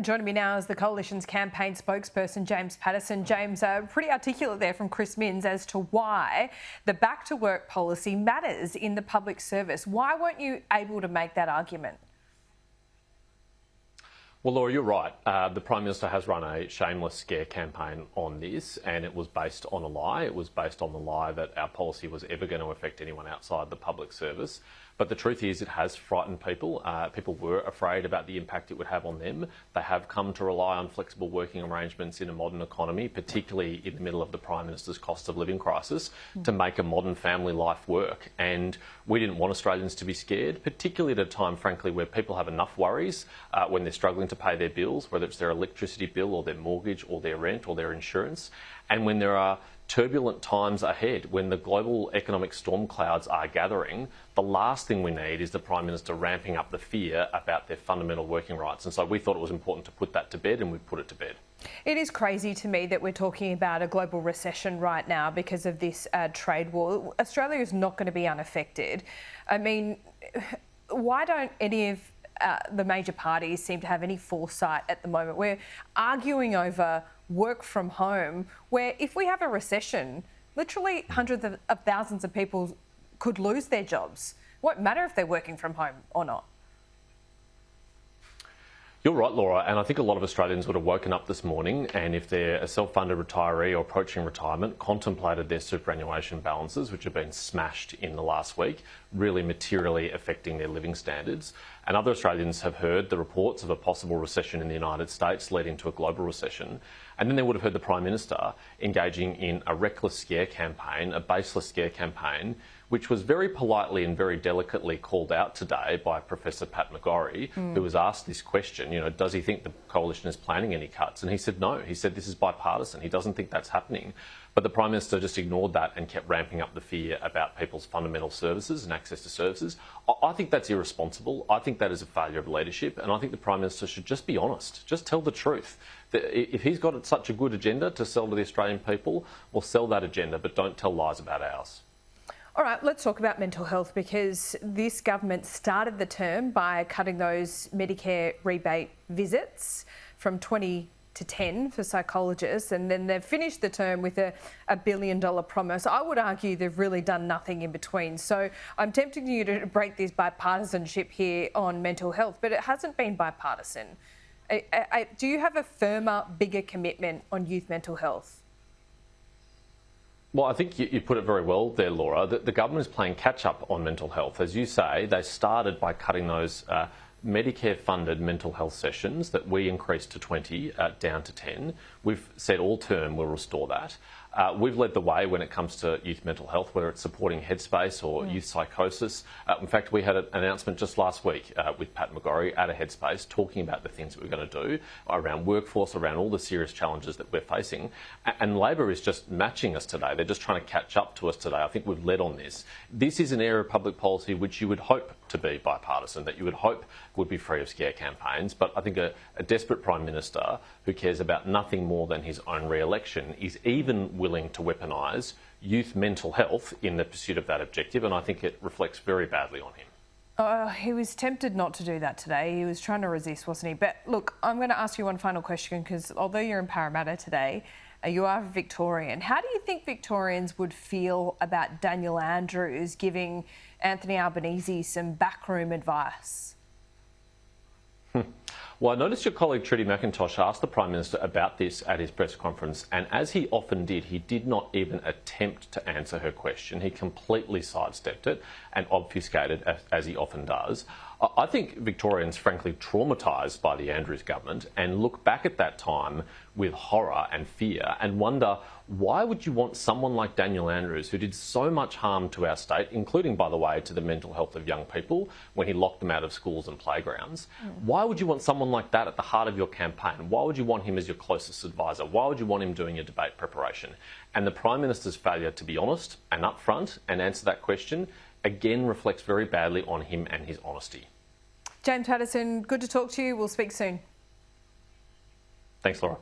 And joining me now is the Coalition's campaign spokesperson, James Paterson. James, pretty articulate there from Chris Minns as to why the back to work policy matters in the public service. Why weren't you able to make that argument? Well, Laura, you're right. The Prime Minister has run a shameless scare campaign on this, and it was based on a lie. It was based on the lie that our policy was ever going to affect anyone outside the public service. But the truth is it has frightened people. People were afraid about the impact it would have on them. They have come to rely on flexible working arrangements in a modern economy, particularly in the middle of the Prime Minister's cost of living crisis, to make a modern family life work. And we didn't want Australians to be scared, particularly at a time, frankly, where people have enough worries when they're struggling to pay their bills, whether it's their electricity bill or their mortgage or their rent or their insurance, and when there are turbulent times ahead, when the global economic storm clouds are gathering. The last thing we need is the Prime Minister ramping up the fear about their fundamental working rights. And so we thought it was important to put that to bed, and we've put it to bed. It is crazy to me that we're talking about a global recession right now because of this trade war. Australia is not going to be unaffected. I mean, why don't any of the major parties seem to have any foresight at the moment? We're arguing over work from home, where if we have a recession, literally hundreds of thousands of people could lose their jobs. It won't matter if they're working from home or not. You're right, Laura, and I think a lot of Australians would have woken up this morning and, if they're a self-funded retiree or approaching retirement, contemplated their superannuation balances, which have been smashed in the last week, really materially affecting their living standards. And other Australians have heard the reports of a possible recession in the United States leading to a global recession. And then they would have heard the Prime Minister engaging in a reckless scare campaign, a baseless scare campaign, which was very politely and very delicately called out today by Professor Pat McGorry, who was asked this question, does he think the Coalition is planning any cuts? And he said no. He said this is bipartisan. He doesn't think that's happening. But the Prime Minister just ignored that and kept ramping up the fear about people's fundamental services and access to services. I think that's irresponsible. I think that is a failure of leadership. And I think the Prime Minister should just be honest, just tell the truth. If he's got such a good agenda to sell to the Australian people, well, sell that agenda, but don't tell lies about ours. All right, let's talk about mental health, because this government started the term by cutting those Medicare rebate visits from 20 to 10 for psychologists, and then they've finished the term with a $1 billion promise. I would argue they've really done nothing in between. So I'm tempting you to break this bipartisanship here on mental health, but it hasn't been bipartisan. Do you have a firmer, bigger commitment on youth mental health? Well, I think you put it very well there, Laura. The government is playing catch-up on mental health. As you say, they started by cutting those Medicare-funded mental health sessions that we increased to 20 down to 10. We've said all term we'll restore that. We've led the way when it comes to youth mental health, whether it's supporting Headspace or youth psychosis. In fact, we had an announcement just last week with Pat McGorry at a Headspace talking about the things that we're going to do around workforce, around all the serious challenges that we're facing. And Labor is just matching us today. They're just trying to catch up to us today. I think we've led on this. This is an area of public policy which you would hope to be bipartisan, that you would hope would be free of scare campaigns. But I think a desperate Prime Minister who cares about nothing more than his own re-election is even willing to weaponise youth mental health in the pursuit of that objective, and I think it reflects very badly on him. He was tempted not to do that today. He was trying to resist, wasn't he? But look, I'm going to ask you one final question, because although you're in Parramatta today, you are a Victorian. How do you think Victorians would feel about Daniel Andrews giving Anthony Albanese some backroom advice? Well, I noticed your colleague Trudy McIntosh asked the Prime Minister about this at his press conference, and as he often did, he did not even attempt to answer her question. He completely sidestepped it and obfuscated, as he often does. I think Victorians, frankly, traumatised by the Andrews government and look back at that time with horror and fear and wonder, why would you want someone like Daniel Andrews, who did so much harm to our state, including, by the way, to the mental health of young people when he locked them out of schools and playgrounds? Why would you want someone like that at the heart of your campaign? Why would you want him as your closest advisor? Why would you want him doing your debate preparation? And the Prime Minister's failure to be honest and upfront and answer that question again reflects very badly on him and his honesty. James Paterson, good to talk to you. We'll speak soon. Thanks, Laura.